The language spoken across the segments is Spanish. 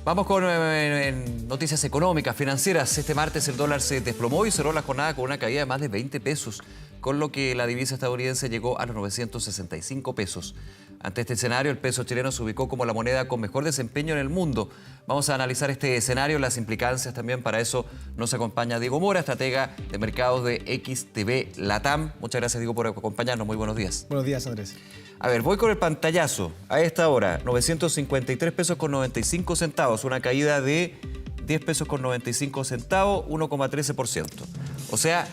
Vamos con noticias económicas, financieras. Este martes el dólar se desplomó y cerró la jornada con una caída de más de 20 pesos, con lo que la divisa estadounidense llegó a los 965 pesos. Ante este escenario, el peso chileno se ubicó como la moneda con mejor desempeño en el mundo. Vamos a analizar este escenario, las implicancias también. Para eso nos acompaña Diego Mora, estratega de mercados de XTB Latam. Muchas gracias, Diego, por acompañarnos. Muy buenos días. Buenos días, Andrés. A ver, voy con el pantallazo. A esta hora, 953 pesos con 95 centavos, una caída de 10 pesos con 95 centavos, 1,13%. O sea,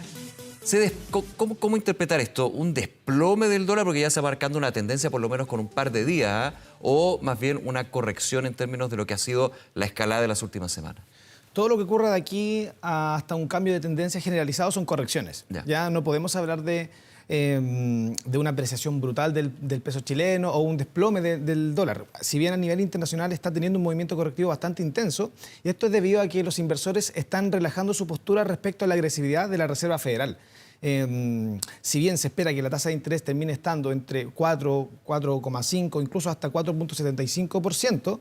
¿cómo interpretar esto? ¿Un desplome del dólar porque ya se va marcando una tendencia por lo menos con un par de días? ¿O más bien una corrección en términos de lo que ha sido la escalada de las últimas semanas? Todo lo que ocurra de aquí hasta un cambio de tendencia generalizado son correcciones. Ya no podemos hablar de una apreciación brutal del peso chileno o un desplome del dólar. Si bien a nivel internacional está teniendo un movimiento correctivo bastante intenso, y esto es debido a que los inversores están relajando su postura respecto a la agresividad de la Reserva Federal. Si bien se espera que la tasa de interés termine estando entre 4, 4,5, incluso hasta 4,75%,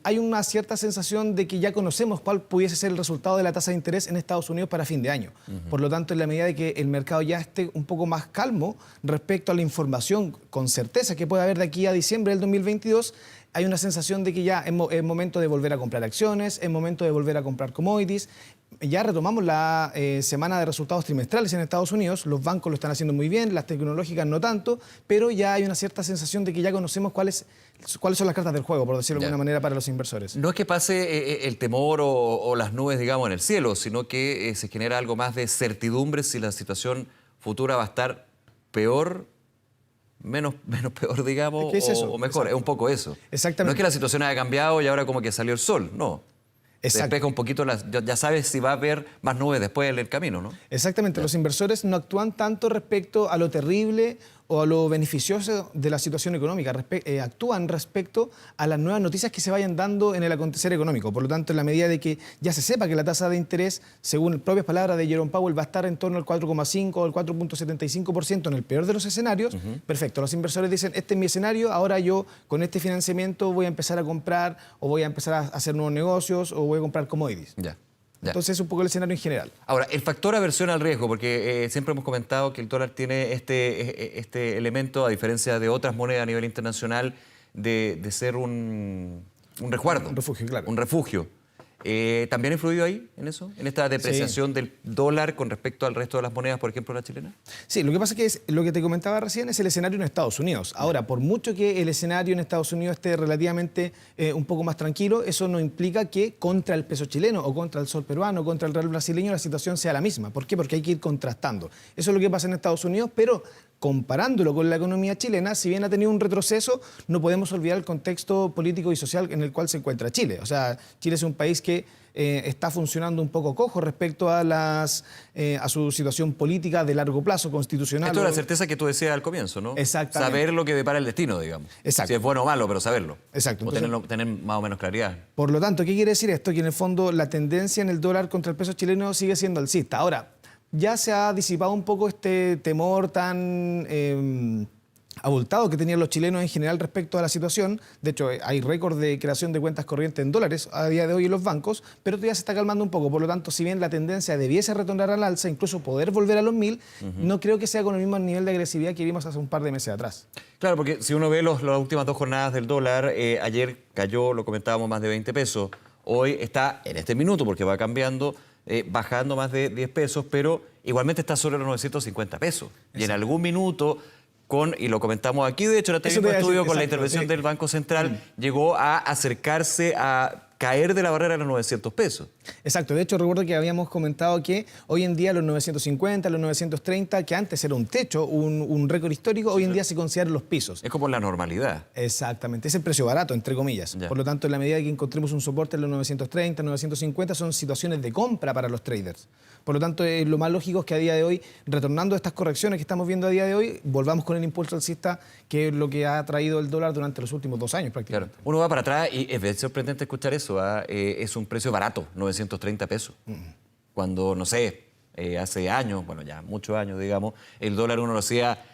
hay una cierta sensación de que ya conocemos cuál pudiese ser el resultado de la tasa de interés en Estados Unidos para fin de año. Por lo tanto, en la medida de que el mercado ya esté un poco más calmo respecto a la información con certeza que puede haber de aquí a diciembre del 2022, hay una sensación de que ya es momento de volver a comprar acciones, es momento de volver a comprar commodities. Ya retomamos la semana de resultados trimestrales en Estados Unidos, los bancos lo están haciendo muy bien, las tecnológicas no tanto, pero ya hay una cierta sensación de que ya conocemos cuáles son las cartas del juego, por decirlo de alguna manera, para los inversores. No es que pase el temor o las nubes, digamos, en el cielo, sino que se genera algo más de certidumbre si la situación futura va a estar peor, menos peor, digamos, ¿Qué es eso? o mejor. Exacto. Es un poco eso. Exactamente. No es que la situación haya cambiado y ahora como que salió el sol, no. Se despeja un poquito, ya sabes si va a haber más nubes después en el camino, ¿no? Exactamente, los inversores no actúan tanto respecto a lo terrible o a lo beneficioso de la situación económica, actúan respecto a las nuevas noticias que se vayan dando en el acontecer económico. Por lo tanto, en la medida de que ya se sepa que la tasa de interés, según propias palabras de Jerome Powell, va a estar en torno al 4,5 o al 4,75% en el peor de los escenarios, perfecto, los inversores dicen, este es mi escenario, ahora yo con este financiamiento voy a empezar a comprar o voy a empezar a hacer nuevos negocios o voy a comprar commodities. Ya. Entonces es un poco el escenario en general. Ahora, el factor aversión al riesgo, porque siempre hemos comentado que el dólar tiene este elemento, a diferencia de otras monedas a nivel internacional, de ser un resguardo. Un refugio, claro. Un refugio. ¿También ha influido ahí en eso? ¿En esta depreciación del dólar con respecto al resto de las monedas, por ejemplo, la chilena? Sí, lo que pasa es que lo que te comentaba recién es el escenario en Estados Unidos. Ahora, por mucho que el escenario en Estados Unidos esté relativamente un poco más tranquilo, eso no implica que contra el peso chileno o contra el sol peruano o contra el real brasileño la situación sea la misma. ¿Por qué? Porque hay que ir contrastando. Eso es lo que pasa en Estados Unidos, pero comparándolo con la economía chilena, si bien ha tenido un retroceso, no podemos olvidar el contexto político y social en el cual se encuentra Chile. O sea, Chile es un país que está funcionando un poco cojo respecto a su situación política de largo plazo, constitucional. Esto es la certeza que tú decías al comienzo, ¿no? Exactamente. Saber lo que depara el destino, digamos. Exacto. Si es bueno o malo, pero saberlo. Exacto. O tener más o menos claridad. Por lo tanto, ¿qué quiere decir esto? Que en el fondo la tendencia en el dólar contra el peso chileno sigue siendo alcista. Ahora, ya se ha disipado un poco este temor tan abultado que tenían los chilenos en general respecto a la situación. De hecho, hay récord de creación de cuentas corrientes en dólares a día de hoy en los bancos, pero esto ya se está calmando un poco. Por lo tanto, si bien la tendencia debiese retornar al alza, incluso poder volver a los 1000, no creo que sea con el mismo nivel de agresividad que vimos hace un par de meses atrás. Claro, porque si uno ve las últimas dos jornadas del dólar, ayer cayó, lo comentábamos, más de 20 pesos. Hoy está, en este minuto, porque va cambiando, bajando más de 10 pesos, pero igualmente está sobre los 950 pesos. Exacto. Y en algún minuto, y lo comentamos aquí, de hecho, en este mismo estudio, con la intervención del Banco Central, llegó a acercarse a caer de la barrera de los 900 pesos. Exacto. De hecho, recuerdo que habíamos comentado que hoy en día los 950, los 930, que antes era un techo, un récord histórico, hoy en día se consideran los pisos. Es como la normalidad. Exactamente. Es el precio barato, entre comillas. Ya. Por lo tanto, en la medida que encontremos un soporte en los 930, 950, son situaciones de compra para los traders. Por lo tanto, lo más lógico es que a día de hoy, retornando a estas correcciones que estamos viendo a día de hoy, volvamos con el impulso alcista, que es lo que ha traído el dólar durante los últimos 2 años prácticamente. Claro. Uno va para atrás y es sorprendente escuchar eso. Es un precio barato, 930 pesos. Cuando, no sé, hace años, bueno, ya muchos años, digamos, el dólar uno lo hacía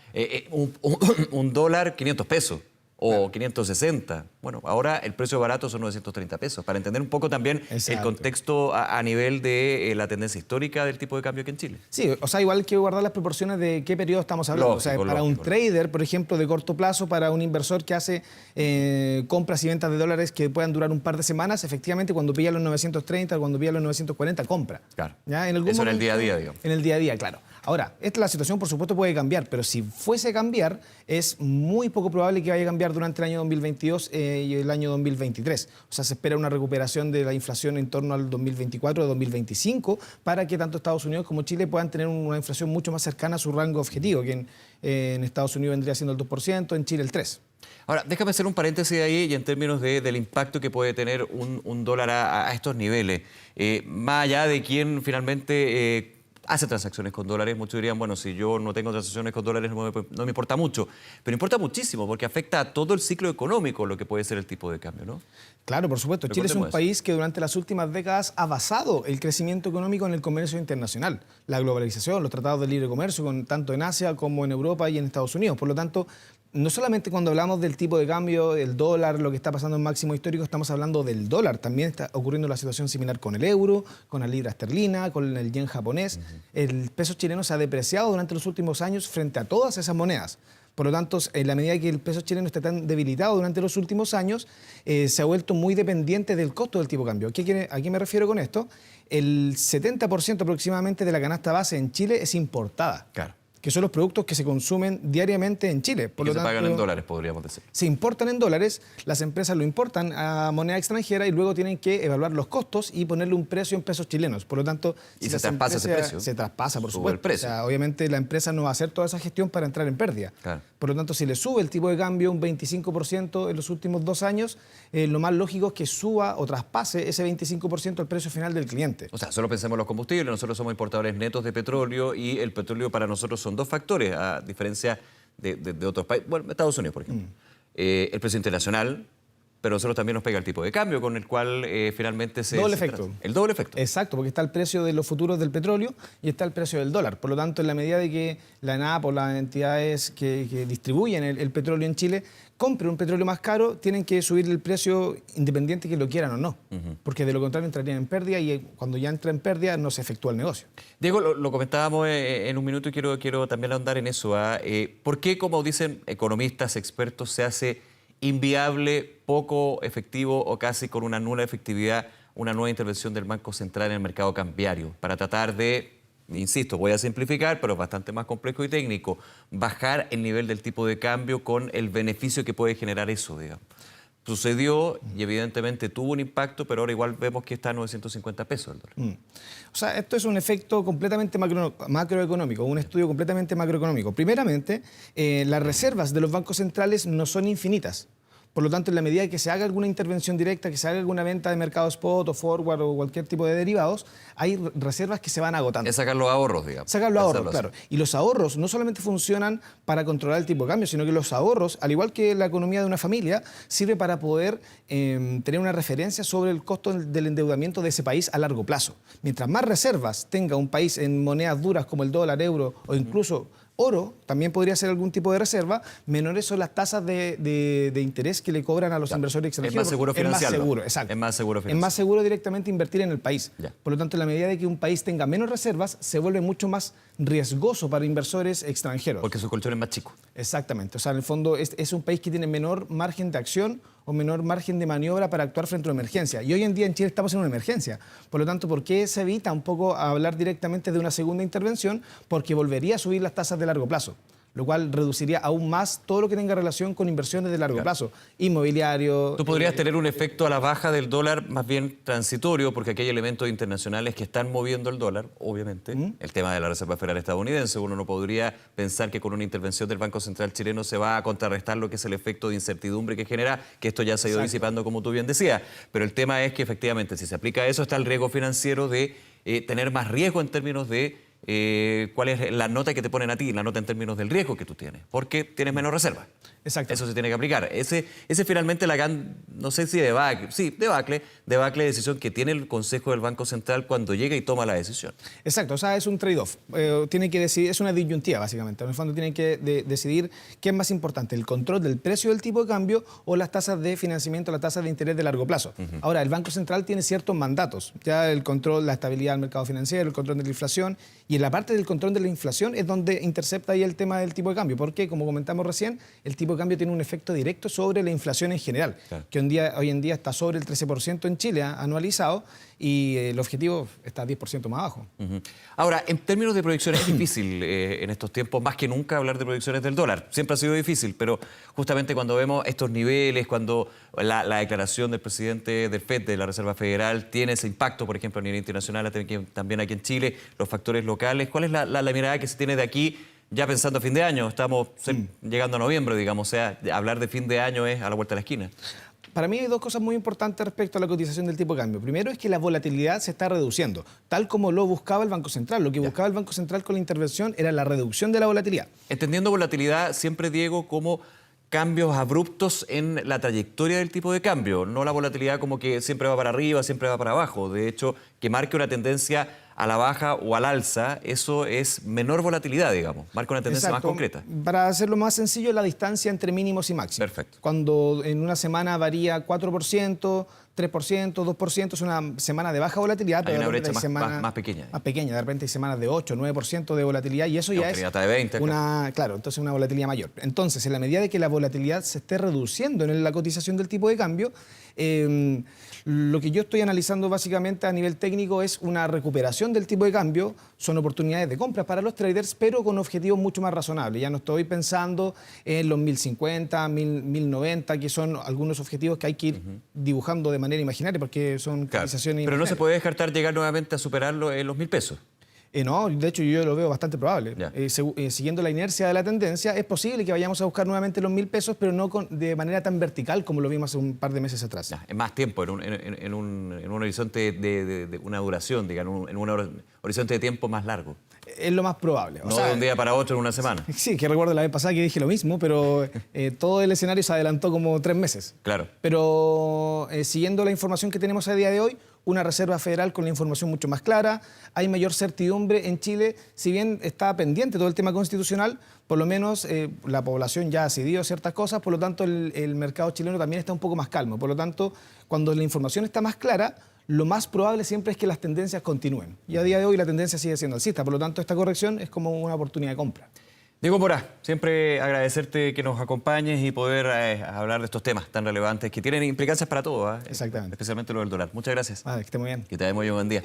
un dólar 500 pesos. o 560. Bueno, ahora el precio barato son 930 pesos, para entender un poco también el contexto a nivel de la tendencia histórica del tipo de cambio aquí en Chile. Sí, o sea, igual que guardar las proporciones de qué periodo estamos hablando. Lógico, o sea, para un trader, por ejemplo, de corto plazo, para un inversor que hace compras y ventas de dólares que puedan durar un par de semanas, efectivamente, cuando pilla los 930, cuando pilla los 940, compra. Claro. ¿Ya? Eso en el día a día, digamos. En el día a día, claro. Ahora, la situación, por supuesto, puede cambiar, pero si fuese a cambiar, es muy poco probable que vaya a cambiar durante el año 2022 y el año 2023. O sea, se espera una recuperación de la inflación en torno al 2024 o 2025 para que tanto Estados Unidos como Chile puedan tener una inflación mucho más cercana a su rango objetivo, que en Estados Unidos vendría siendo el 2%, en Chile el 3%. Ahora, déjame hacer un paréntesis ahí y en términos del impacto que puede tener un dólar a estos niveles. Más allá de quién finalmente hace transacciones con dólares, muchos dirían, bueno, si yo no tengo transacciones con dólares no me importa mucho, pero importa muchísimo porque afecta a todo el ciclo económico lo que puede ser el tipo de cambio, ¿no? Claro, por supuesto. Chile es un país que durante las últimas décadas ha basado el crecimiento económico en el comercio internacional, la globalización, los tratados de libre comercio, tanto en Asia como en Europa y en Estados Unidos. Por lo tanto, no solamente cuando hablamos del tipo de cambio, el dólar, lo que está pasando en máximo histórico, estamos hablando del dólar. También está ocurriendo la situación similar con el euro, con la libra esterlina, con el yen japonés. El peso chileno se ha depreciado durante los últimos años frente a todas esas monedas. Por lo tanto, en la medida que el peso chileno está tan debilitado durante los últimos años, se ha vuelto muy dependiente del costo del tipo de cambio. ¿A qué me refiero con esto? El 70% aproximadamente de la canasta base en Chile es importada. Claro. Que son los productos que se consumen diariamente en Chile. Por lo tanto, se pagan en dólares, podríamos decir. Se importan en dólares, las empresas lo importan a moneda extranjera y luego tienen que evaluar los costos y ponerle un precio en pesos chilenos. Por lo tanto, ¿Y se traspasa ese precio? Se traspasa, por supuesto. El precio. O sea, obviamente la empresa no va a hacer toda esa gestión para entrar en pérdida. Claro. Por lo tanto, si le sube el tipo de cambio un 25% en los últimos 2 años, lo más lógico es que suba o traspase ese 25% al precio final del cliente. O sea, solo pensemos en los combustibles. Nosotros somos importadores netos de petróleo y el petróleo para nosotros son 2 factores, a diferencia de otros países. Bueno, Estados Unidos, por ejemplo. El precio internacional, pero nosotros también nos pega el tipo de cambio con el cual finalmente se... Doble efecto. El doble efecto. Exacto, porque está el precio de los futuros del petróleo y está el precio del dólar. Por lo tanto, en la medida de que la ENAP o las entidades que distribuyen el petróleo en Chile compren un petróleo más caro, tienen que subir el precio independiente que lo quieran o no. Porque de lo contrario entrarían en pérdida y cuando ya entra en pérdida no se efectúa el negocio. Diego, lo comentábamos en un minuto y quiero también ahondar en eso. ¿Por qué, como dicen economistas, expertos, se hace inviable, poco efectivo o casi con una nula efectividad una nueva intervención del Banco Central en el mercado cambiario para tratar de, insisto, voy a simplificar, pero es bastante más complejo y técnico, bajar el nivel del tipo de cambio con el beneficio que puede generar eso, digamos? Sucedió y evidentemente tuvo un impacto, pero ahora igual vemos que está a 950 pesos el dólar. O sea, esto es un efecto completamente macroeconómico, un estudio completamente macroeconómico. Primeramente, las reservas de los bancos centrales no son infinitas. Por lo tanto, en la medida que se haga alguna intervención directa, que se haga alguna venta de mercado spot o forward o cualquier tipo de derivados, hay reservas que se van agotando. Es sacar los ahorros, digamos. Sacar los ahorros, claro. Y los ahorros no solamente funcionan para controlar el tipo de cambio, sino que los ahorros, al igual que la economía de una familia, sirve para poder tener una referencia sobre el costo del endeudamiento de ese país a largo plazo. Mientras más reservas tenga un país en monedas duras como el dólar, euro o incluso oro, también podría ser algún tipo de reserva, menores son las tasas de interés que le cobran a los inversores extranjeros. Es más seguro financiarlo. Es más seguro, exacto. Es más seguro financiarlo. Es más seguro directamente invertir en el país. Ya. Por lo tanto, en la medida de que un país tenga menos reservas, se vuelve mucho más riesgoso para inversores extranjeros. Porque su colchón es más chico. Exactamente. O sea, en el fondo es un país que tiene menor margen de acción o menor margen de maniobra para actuar frente a una emergencia. Y hoy en día en Chile estamos en una emergencia. Por lo tanto, ¿por qué se evita un poco hablar directamente de una segunda intervención? Porque volvería a subir las tasas de largo plazo, lo cual reduciría aún más todo lo que tenga relación con inversiones de largo plazo, inmobiliario. Tú podrías tener un efecto a la baja del dólar más bien transitorio, porque aquí hay elementos internacionales que están moviendo el dólar, obviamente. El tema de la Reserva Federal estadounidense, uno no podría pensar que con una intervención del Banco Central chileno se va a contrarrestar lo que es el efecto de incertidumbre que genera, que esto ya se ha ido disipando, como tú bien decías. Pero el tema es que efectivamente, si se aplica eso, está el riesgo financiero de tener más riesgo en términos de cuál es la nota que te ponen a ti, la nota en términos del riesgo que tú tienes, porque tienes menos reservas. Exacto. Eso se tiene que aplicar. Ese finalmente la gran, no sé si debacle de decisión que tiene el Consejo del Banco Central cuando llega y toma la decisión. Exacto, o sea, es un trade-off. Tiene que decidir, es una disyuntiva básicamente. En el fondo tienen que decidir qué es más importante, el control del precio del tipo de cambio o las tasas de financiamiento, las tasas de interés de largo plazo. Ahora, el Banco Central tiene ciertos mandatos, ya el control, la estabilidad del mercado financiero, el control de la inflación, y en la parte del control de la inflación es donde intercepta ahí el tema del tipo de cambio, porque como comentamos recién, el tipo de cambio tiene un efecto directo sobre la inflación en general, claro, que hoy en día está sobre el 13% en Chile anualizado, y el objetivo está 10% más abajo. Ahora, en términos de proyecciones es difícil en estos tiempos, más que nunca, hablar de proyecciones del dólar. Siempre ha sido difícil, pero justamente cuando vemos estos niveles, cuando la declaración del presidente del FED, de la Reserva Federal, tiene ese impacto, por ejemplo, a nivel internacional, también aquí en Chile, los factores locales, ¿cuál es la mirada que se tiene de aquí? Ya pensando a fin de año, estamos llegando a noviembre, digamos, o sea, hablar de fin de año es a la vuelta de la esquina. Para mí hay dos cosas muy importantes respecto a la cotización del tipo de cambio. Primero es que la volatilidad se está reduciendo, tal como lo buscaba el Banco Central. Lo que buscaba el Banco Central con la intervención era la reducción de la volatilidad. Entendiendo volatilidad siempre, Diego, como cambios abruptos en la trayectoria del tipo de cambio, no la volatilidad como que siempre va para arriba, siempre va para abajo. De hecho, que marque una tendencia a la baja o al alza, eso es menor volatilidad, digamos, marca una tendencia más concreta. Para hacerlo más sencillo, la distancia entre mínimos y máximos. Perfecto. Cuando en una semana varía 4%, 3%, 2%, es una semana de baja volatilidad. Hay una brecha más pequeña. Más pequeña, de repente hay semanas de 8, 9% de volatilidad, y eso ya es hasta de 20, claro, entonces una volatilidad mayor. Entonces, en la medida de que la volatilidad se esté reduciendo en la cotización del tipo de cambio, lo que yo estoy analizando básicamente a nivel técnico es una recuperación del tipo de cambio, son oportunidades de compra para los traders, pero con objetivos mucho más razonables. Ya no estoy pensando en los 1050, 1090, que son algunos objetivos que hay que ir dibujando de manera imaginaria, porque son cotizaciones. Pero no se puede descartar llegar nuevamente a superarlo en los 1.000 pesos. No, de hecho yo lo veo bastante probable. Siguiendo la inercia de la tendencia, es posible que vayamos a buscar nuevamente los 1.000 pesos, pero no de manera tan vertical como lo vimos hace un par de meses atrás. En más tiempo, en un horizonte de una duración, digamos, en un horizonte de tiempo más largo. Es lo más probable. No de un día para otro en una semana. Sí, que recuerdo la vez pasada que dije lo mismo, pero todo el escenario se adelantó como 3 meses. Claro. Pero siguiendo la información que tenemos a día de hoy, una Reserva Federal con la información mucho más clara, hay mayor certidumbre en Chile, si bien está pendiente todo el tema constitucional, por lo menos la población ya ha decidido ciertas cosas, por lo tanto el mercado chileno también está un poco más calmo. Por lo tanto, cuando la información está más clara, lo más probable siempre es que las tendencias continúen. Y a día de hoy la tendencia sigue siendo alcista, por lo tanto esta corrección es como una oportunidad de compra. Diego Mora, siempre agradecerte que nos acompañes y poder hablar de estos temas tan relevantes que tienen implicancias para todo, Exactamente. Especialmente lo del dólar. Muchas gracias. Que esté muy bien. Que te dé muy buen día.